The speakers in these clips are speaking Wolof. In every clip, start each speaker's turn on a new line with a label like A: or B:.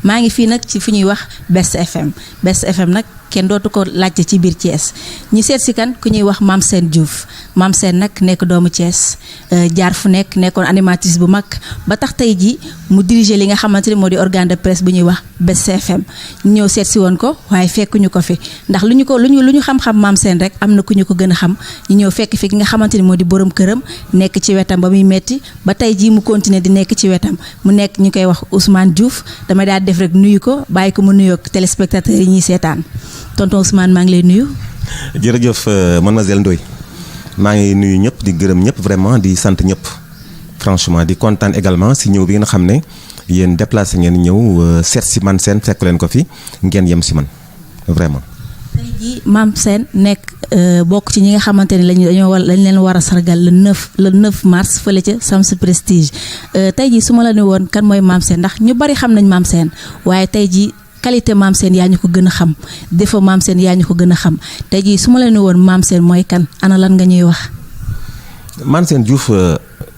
A: maa ngi fii nag ci fi ñuy wax Best FM nag kenn dootu ko laajte ci biir Thiès ñi seet si kan ku ñuy wax Mame Sène Diouf Mame Sène nag nekk doomu Thiès jaar fu nekk nekkoon animatrice bu mag ba tax tey ji mu diriger li nga xamante ni moo di organe de presse bu ñuy wax Best FM ñëw seet si woon ko waaye fekkuñu ko fi ndax lu ñu xam-xam Mame Sène rek am na ku ñu ko gën a xam ñu ñëw fekk fi ki nga xamante ni moo di borom këram nekk ci wetam ba muy metti ba tey jii mu continuer di nekk ci wetam mu nekk ñu koy wax Ousmane Diouf damay daal def rek nuyu ko bàyyi ko mu nuyoog téléspectateurs yi ñuy seetaan tonton Ousmane maa ngi lay nuyu.
B: jërëjëf mademoiselle Ndoye maa ngi nuyu ñëpp di gërëm ñëpp vraiment di sant ñëpp franchement di kontaan également si ñëw bi nga xam ne yéen déplacé ngeen ñëw seet si Mame Sène fekk leen ko fi ngeen yem si man vraiment.
A: tey jii Mame Sène nekk bokk ci ñi nga xamante ne lañ leen war a sargal le 9 mars fële ca Sams Prestige tey jii su ma la ne woon kan mooy Mame Sène ndax ñu bari xam nañ Mame Sène waaye tey jii qualité Mame Sène yaa ñu ko gën a xam défaut Mame Sène yaa ñu ko gën a xam tey jii su ma la ne woon Mame Sène mooy kan ana lan nga ñuy wax.
B: Mame Sène Diouf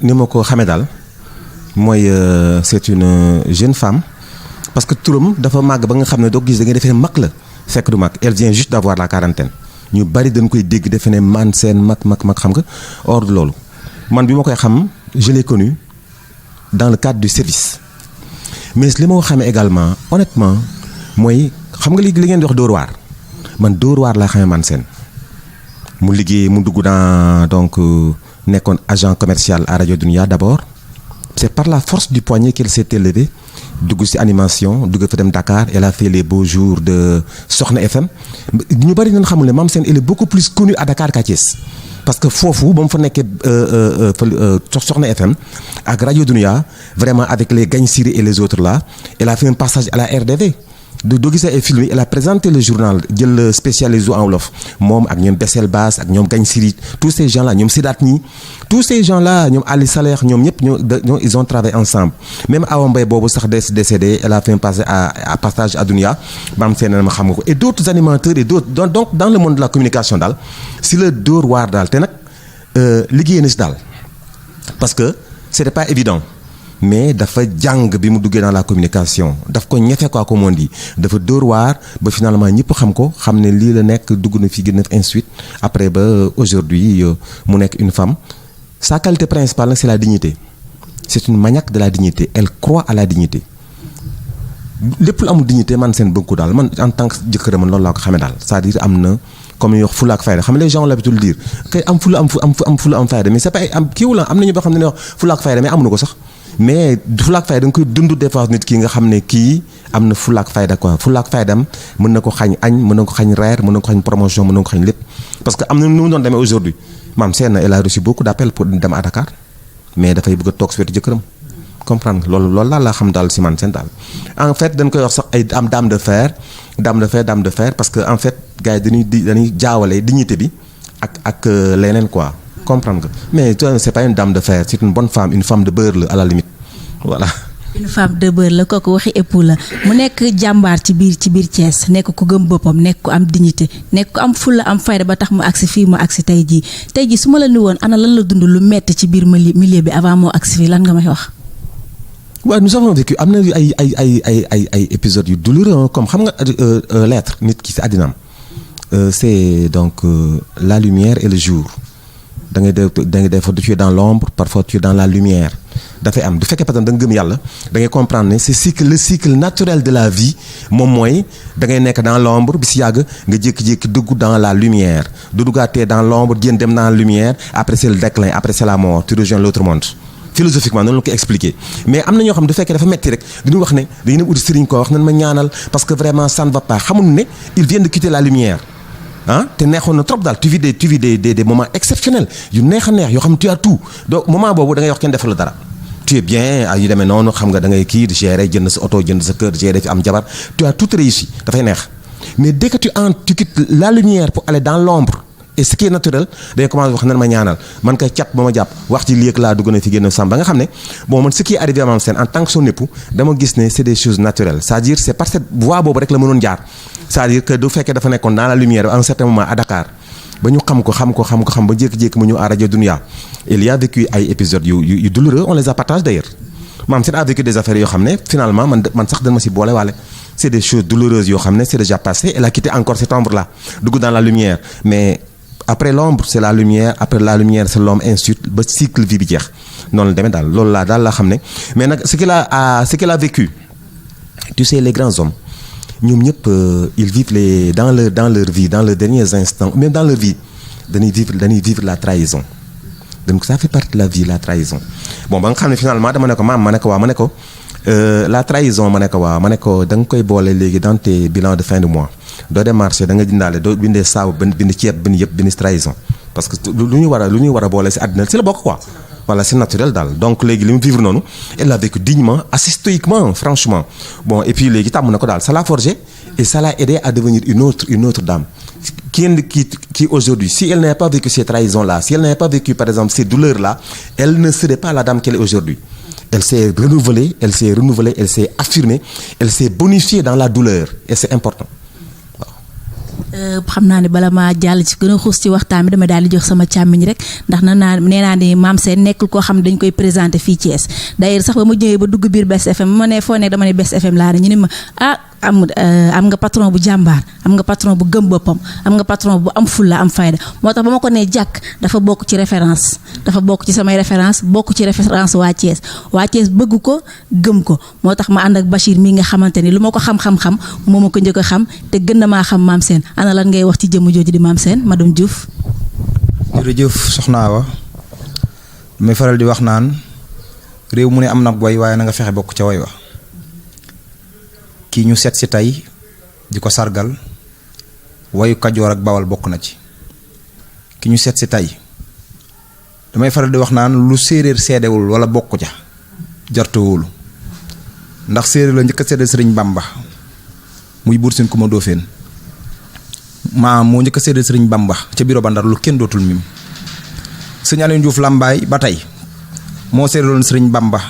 B: ni ma ko xamee daal mooy c'est une jeune femme parce que turam dafa màgg ba nga xam ne doo gis da ngay defee mag la fekk du mag elle vient juste d'avoir la quarantaine ñu bari dañ koy dégg defe ne Mame Sène mag xam nga hors de loolu man bi ma koy xam je l'ai connu dans le cadre du service mais li ma ko xamee également honnêtement mooy xam nga li ngeen di wax Dóor waar man Dóor waar laa xamee Mame Sène mu liggéey mu dugg dans donc nekkoon agent commercial à Radio Dunia d'abord c'est par la force du poignet qu'elle s'est élevée dugg ci animation dugg fa dem Dakar elle a fait les beaux jours de Soxna FM ñu bari nañ xamul ne Mame Sène elle est beaucoup plus connue à Dakar qu'à Thiès parce que foofu ba mu fa nekkee Soxna FM ak Radio Dunia vraiment avec les Gagne Siri et les autres là elle a fait un passage à la RDV doo gisee ay film yi elle a présenté le journal jël spécialisé en wolof moom ak ñoom Bessel Bass ak ñoom Gagne Siri tous ces gens là ñoom Sidat ñi tous ces gens là ñoom Ali Saleh ñoom ñëpp ñoo ils ont travaillé ensemble même Awa Mbaye boobu sax décédé elle a fait un passage à Dunia Mame Sène ma xam nga ko et d'autres animateurs et d'autres donc dans le monde de la communication daal si la Dóor waar daal te nag liggéey na si daal parce que c'était pas évident mais dafa jàng bi mu duggee dans la communication daf ko ñefe quoi comme on dit dafa Dóor waar ba finalement ñëpp xam ko xam ne lii la nekk dugg na fi gën a ensuite après ba aujourd'hui mu nekk une femme sa qualité principale nag c'est la dignité c'est une maniaque de la dignité elle croit à la dignité lépp lu amul dignité Mame Sène bëgg ko daal man en tant que jëkkër man loolu laa ko xamee daal c'est-à-dire am na comme ñu wax fulla ak fayda xam nga les gens ont l'habitude de dire kay am fulla am fayda mais c'est pas am kiiw la am nañu boo xam ne ne wax fulla ak fayda mais amuñu ko sax mais fulaak fayda da nga koy dund des fois nit ki nga xam ne kii am na fulaak fayda quoi fulaak faydam mën na ko xañ añ mën na ko xañ reer mën na ko xañ promotion mën na ko xañ lépp parce que am na nu mu doon demee aujourd'hui Mame Sène elle a reçu beaucoup d'appels pour dem à Dakar mais dafay bëgg a toog si wetu jëkkëram comprendre loolu laa xam daal si Mame Sène daal en fait dañ koy wax sax ay am dame de fer parce que en fait gars yi dañuy jaawale dignité bi ak leneen quoi comprendre nga mais c'est pas une dame de fer c'est une bonne femme une femme de beurre la à la limite voilà.
A: une femme de beurre la kooku waxi époux la mu nekk jàmbaar ci biir Thiès nekk ko gëm boppam nekk ko am dignité nekk ko am fulla am fayda ba tax mu agsi fii mu agsi tey jii su ma la ni woon ana lan la dund lu metti ci biir milieu bi avant moo agsi fii lan nga may wax.
B: waaw nous avons vécu am na ay épisodes yu douloureux comme xam nga l'être nit ki ci àddinaam c'est donc la lumière et le jour. da ngay def tu es dans l'ombre parfois tu es dans la lumière dafay am du fekkee parce que da nga gëm yàlla da ngay comprendre ne c'est le cycle naturel de la vie moom mooy da ngay nekk dans l'ombre bi si yàgg nga jékki-jékki dugg dans la lumière du duggaatee dans l'ombre génn dem dans la lumière après c'est le déclin après c'est la mort tu rejoins l'autre monde philosophiquement noonu la ko expliquer mais am na ñoo xam du fekkee dafa metti rek dañuy wax ne dañu ne uti sëriñ ko wax nan ma ñaanal parce que vraiment ça ne va pas xamul ne il vient de quitter la lumière te neexoon na trop daal tu vis des moments exceptionnels yu neex a neex yoo xam tu as tout donc moment boobu da ngay wax kenn defal la dara tu es bien yu demee noonu xam nga da ngay kii di gérer jënd sa oto jënd sa kër gérer fi am jabar tu as tout réussi dafay neex mais dès que tu quittes la lumière pour aller dans l'ombre et ce qui est naturel day commencé wax nan ma ñaanal man kay cat ba ma jàpp wax ci léeg laa dugg na fi génn sam ba nga xam ne bon man ce qui est arrivé à Mame Sène en tant que son époux dama gis ne c'est des choses naturelles c'est-à-dire c'est par cette voie boobu rek la mënoon jaar c'est-à-dire que du fekkee dafa nekkoon dans la lumière à un certain moment à Dakar ba ñu xam ba jékki-jékki mu ñëw à Radio Dunia il y a vécu ay épisodes yu douloureux on les a partagés d'ailleurs maam Sène a vécu des affaires yoo xam ne finalement man sax dañ ma si boole waale. C'est des choses douloureuses yoo xam ne c'est déjà passé. Elle a quitté encore cette ombre là dugg dans la lumière mais après l'ombre c'est la lumière après la lumière c'est l'homme ainsi ba cycle vie bi jeex noonu la demee daal loolu laa daal la xam ne mais nag ce qu'elle a vécu tu sais les grands hommes ñoom ñëpp ils vivent dans leur vie dans leurs derniers instants même dans leur vie dañuy vivre la trahison donc ça fait partie de la vie la trahison bon ba nga xam ne finalement dama ne ko maam ma ne ko waaw ma ne ko la trahison ma ne ko waaw ma ne ko da nga koy boole léegi dans tes bilans de fin de mois doo dem marché da nga jëndaale doo bindee saabu bind ceeb bind yëpp bind trahison parce que lu ñu war a boole si àddina si la bokk quoi voilà c'est naturel daal donc léegi li mu vivre noonu elle a vécu dignement assez stoïquement franchement bon et puis léegi tàmm na ko daal ça l'a forgé et ça l'a aidé à devenir une autre dame qui aujourd'hui si elle n'avait pas vécu ces trahisons là si elle n'avait pas vécu par exemple ces douleurs là elle ne serait pas la dame qu'elle est aujourd'hui. Elle s'est renouvelée, elle s'est affirmée, elle s'est bonifiée dans la douleur et c'est important.
A: xam naa ne bala maa jàll ci gën a xuus ci waxtaan bi dama daal di jox sama càmmiñ rek ndax nee naa ni Mame Sène nekkul koo xam ne dañ koy présenté fii Thiès d'ailleurs sax ba ma ñëwee ba dugg biir Best FM ma ne foo nekk dama ne Best FM laa ne ñu ne ma am nga patron bu jàmbaar am nga patron bu gëm boppam am nga patron bu am fulla am fayda moo tax ba ma ko nee jàkk dafa bokk ci référence dafa bokk ci samay référence bokk ci référence waa Thiès bëgg ko gëm ko moo tax ma ànd ak Bachir mii nga xamante ni lu ma ko xam-xam-xam moo ma ko njëkk a xam te gën na maa xam Mame Sène ana lan ngay wax ci jëmm jooju di Mame Sène madame Diouf.
C: jërëjëf soxna Awa may faral di wax naan réew mu ne am na way waaye na nga fexe bokk ca way wa kii ñu seet si tey di ko sargal wayu Kajoor ak Bawal bokk na ci ki ñu seet si tey damay faral di wax naan lu séeréer seedewul wala bokk ca jartowul ndax séeréer la njëkk a seede Sëriñ Bamba muy Buur Siin Kumba Ndoofeen moo njëkk a seede Sëriñ Bamba ca biro ba Ndar lu kenn dootul mim sëñ Aliou Diouf Lambaay ba tey moo seedeloon Sëriñ Bamba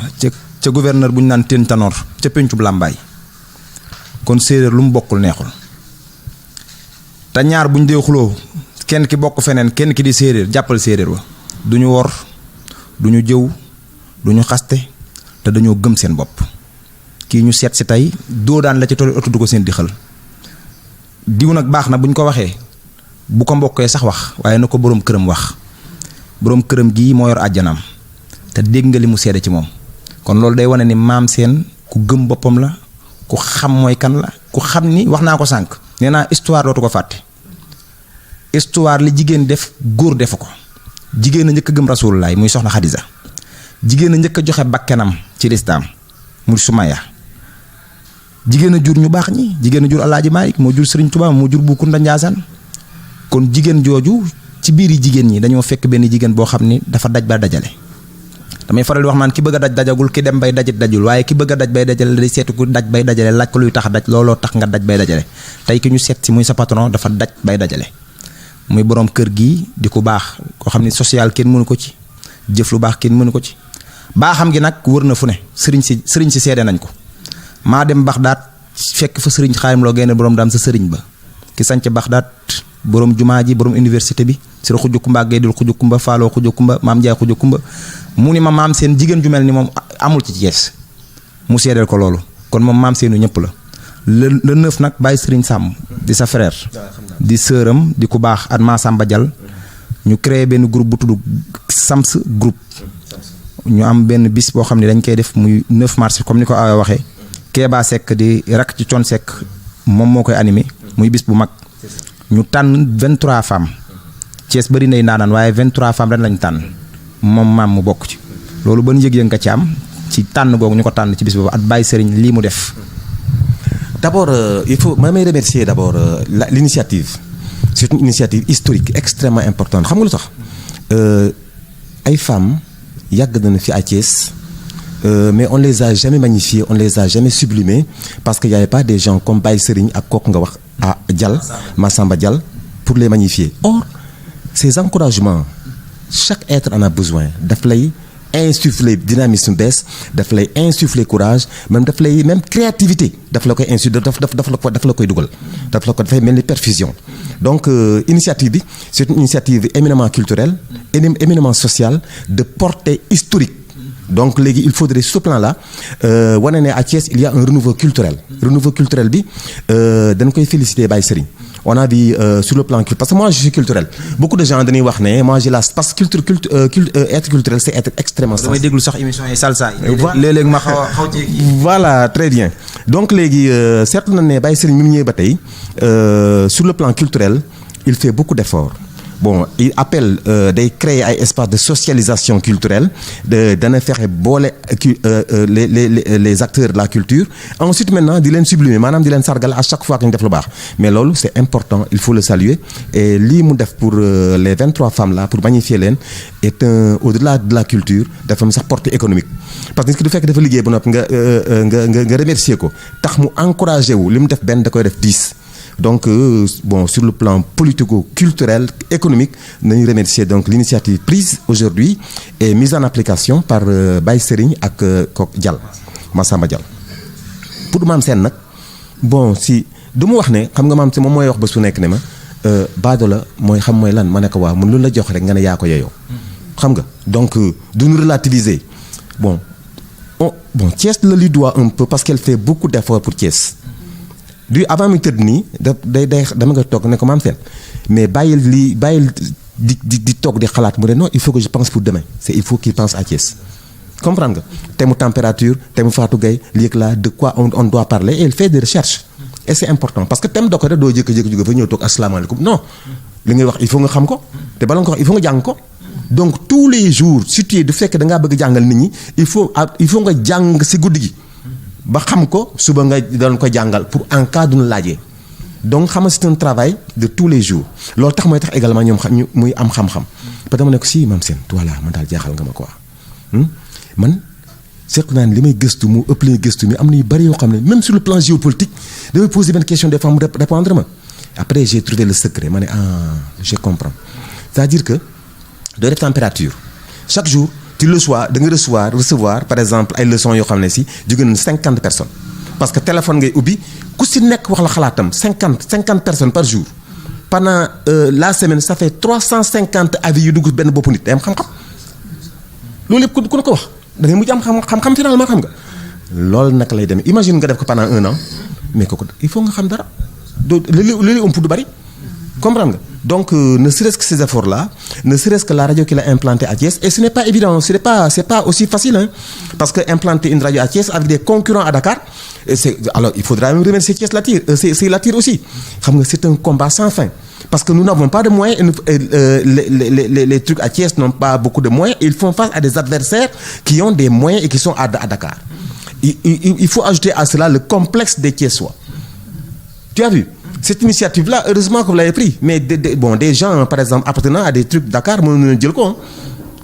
C: ca gouverneur bu ñu naan Teen Tanor ca pencub Lambaay kon séeréer lu mu bokkul neexul te ñaar buñ dee xuloo kenn ki bokk feneen kenn ki di séeréer jàppal séeréer wa du ñu wor du ñu jëw du ñu xaste te dañoo gëm seen bopp kii ñu seet si tey doo daan la ci tool oto du ko seen di xal diw nag baax na buñ ko waxee bu ko mbokkee sax wax waaye na ko boroom këram wax boroom këram gii moo yor àjjanaam te dégg nga li mu seede ci moom kon loolu day wane ni Mame Sène ku gëm boppam la ku xam mooy kan la ku xam ni wax naa ko sànq nee naa histoire dootu ko fàtte histoire li jigéen def góor defu ko jigéen a njëkk a gëm Rasulullah muy soxna Xadija jigéen a njëkk a joxe bakkanam ci lislaam muy Sumaya jigéen a jur ñu baax ñi jigéen a jur Alaaji Maalik moo jur Sëriñ Tuubaa moo jur Bu Kunta Njaasaan kon jigéen jooju ci biir yi jigéen ñi dañoo fekk benn jigéen boo xam ni dafa daj ba dajale damay faral di wax naan ki bëgg a daj dajagul ki dem bay dajit dajul waaye ki bëgg a daj bay dajale day seetu ku daj bay dajale laaj ko luy tax daj looloo tax nga daj bay dajale tey ki ñu seet si muy sa patron dafa daj bay dajale muy boroom kër gi di ku baax koo xam ni social kenn mënu ko ci jëf lu baax kenn mënu ko ci baaxam gi nag wër na fu ne sëriñ si seede nañ ko maa dem Baxdaad fekk fa sëriñ Xaadim Lo Gaynde boroom daam sa sëriñ ba ki sanc Baxdaad boroom jumaa ji boroom université bi sira xuju kumba Gaydul xuju kumba Faaloo xuju kumba maam Njaay xuju kumba mu ni ma Mame Sène jigéen ju mel ni moom amul ci Thiès mu seedeel ko loolu kon moom Mame Sène ñëpp la le neuf nag bàyyi Sëriñ Sàmm di sa frère di sëram di ku baax at Massamba Dial ñu créé benn groupe bu tudd Sams groupe ñu am benn bis boo xam ne dañ koy def muy 9 mars comme ni ko Awa waxee Kéba Seck di rak ci Thione Seck moom moo koy animé muy bis bu mag ñu tànn 23 femmes Thiès bëri nay ndaanaan waaye 23 femmes ren lañu tànn moom maam mu bokk ci loolu ban yëg-yëg nga ci am ci tànn googu ñu ko tànn ci bis boobu at bàyyi sëriñ lii mu def.
B: D'abord il faut ma may remercier d'abord l'initiative c'est une initiative historique extrêmement importante xam nga lu tax ay femmes yàgg nañu fi à Thiès mais on les a jamais magnifiées on les a jamais sublimées parce que y avait pas des gens comme Baye Serigne ak kooku nga wax à Dial Massamba Dial pour les magnifier. Or ces encouragements chaque être en a besoin daf lay insuffler dynamisme bees daf lay insuffler courage même daf lay même créativité daf la koy insuffler daf la koy dugal daf la ko dafay mel ni perfusion donc initiative bi c'est une initiative éminemment culturelle éminemment sociale de portée historique donc léegi il faudrait sur ce plan-là wane ne à Thiès il y a un renouveau culturel. renouveau culturel bi dañ koy féliciter Baye Serigne. on a vu sur le plan culturel parce que moi je suis culturel beaucoup de gens dañuy wax ne moi j'ai la parce que être culturel c'est être extrêmement sensible.
C: damay déglu sax émission yi salsa yi. léeg-léeg ma xaw ci
B: voilà très bien donc léegi seetlu na ne Baye Serigne mi mu ñëwee ba tey sur le plan culturel il fait beaucoup d'efforts. Bon il appelle day créer ay espaces de socialisation culturelle dana fexe boole les acteurs de la culture ensuite maintenant di leen sublimer maanaam di leen sargal à chaque fois que ñu def lu baax mais loolu c'est important il faut le saluer et lii mu def pour les 23 femmes là pour magnifier leen est au-delà de la culture dafa am sax portée économique parce que nit ki du fekk dafa liggéey ba noppi nga remercier ko tax mu encourager wu li mu def benn da koy def 10. donc bon sur le plan politico-culturel économique nañu remercier donc l'initiative prise aujourd'hui et mise en application par Baye Serigne ak Kok Dial Massamba Dial pour Mame Sène nag bon si du ma wax ne xam nga Mame Sène moom mooy wax ba su nekk ne ma baado la mooy xam mooy lan ma ne ko waaw mun lu la jox rek nga ne yaa ko yeyoo xam nga donc duñu relativiser bon Thiès la lui doit un peu parce qu'elle fait beaucoup d'efforts pour Thiès du avant mi tëdd nii day dama nga toog ne ko Mame Sène mais bàyyil di toog di xalaat mu ne non il faut que je pense pour demain il faut qu'il pense à Thiès comprendre nga thème température thème Fatou Gueye lii ak là de quoi on doit parler et elle fait des recherches et c'est important parce que thème doo ko rek doo jékki-jékki jóge fa ñëw toog asalaamaaleykum non li ngay wax il faut nga xam ko te bala nga ko wax il faut nga jàng ko donc tous les jours surtout du fekk da ngaa bëgg jàngal nit ñi il faut nga jàng ci guddi gi ba xam ko suba nga doon ko jàngal pour en cas du laajee donc xam nga c'est un travail de tous les jours loolu tax mooy tax également ñoom ñu muy am xam-xam parce que dama ne ko si Mame Sène voilà man daal jaaxal nga ma quoi man seetlu naa ne li may gëstu mu ëpp li gëstu mi am na yu bari yoo xam ne même sur le plan géopolitique damay poser benn question des fois mu répondre ma après j'ai trouvé le secret ma ne je comprends c'est-à-dire que doo def température chaque jour le soir da nga recevoir par exemple ay leçons yoo xam ne si jóge na 50 personnes parce que téléphone ngay ubbi ku si nekk wax la xalaatam 50 personnes par jour pendant la semaine ça fait 350 avis yu dugg benn boppu nit day am xam-xam loolu yëpp ku na ko wax da ngay mujj am xam-xam finalement xam nga loolu nag lay demee imagine nga def ko pendant 1 an mais kooku il faut nga xam dara léeg-léeg ëmp du bari comprendre nga donc ne serait-ce que ces efforts-là ne serait-ce que la radio qu'il a implantée à Thiès et ce n'est pas évident c'est pas aussi facile parce que implanter une radio à Thiès avec des concurrents à Dakar alors il faudra même remercier Thiès Latir c'est Latir aussi xam nga c'est un combat sans fin parce que nous n'avons pas de moyens les trucs à Thiès n'ont pas beaucoup de moyens ils font face à des adversaires qui ont des moyens et qui sont à Dakar il faut ajouter à cela le complexe des Thiessois tu as vu cette initiative-là heureusement que vous l'avez pris mais des gens par exemple appartenant à des trucs Dakar mënuñu jël ko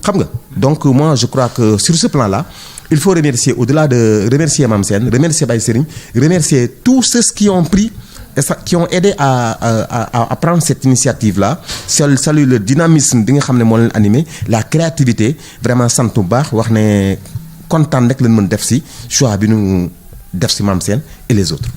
B: xam nga donc moi je crois que sur ce plan-là il faut remercier au-delà de remercier Mame Sène remercier Baye Serigne remercier tous ceux qui ont pris qui ont aidé à prendre cette initiative-là salut le dynamisme bi nga xam ne moo leen animé la créativité vraiment sant bu baax wax ne kontaan rek lañ mën def ci choix bi ñu def ci Mame Sène et les autres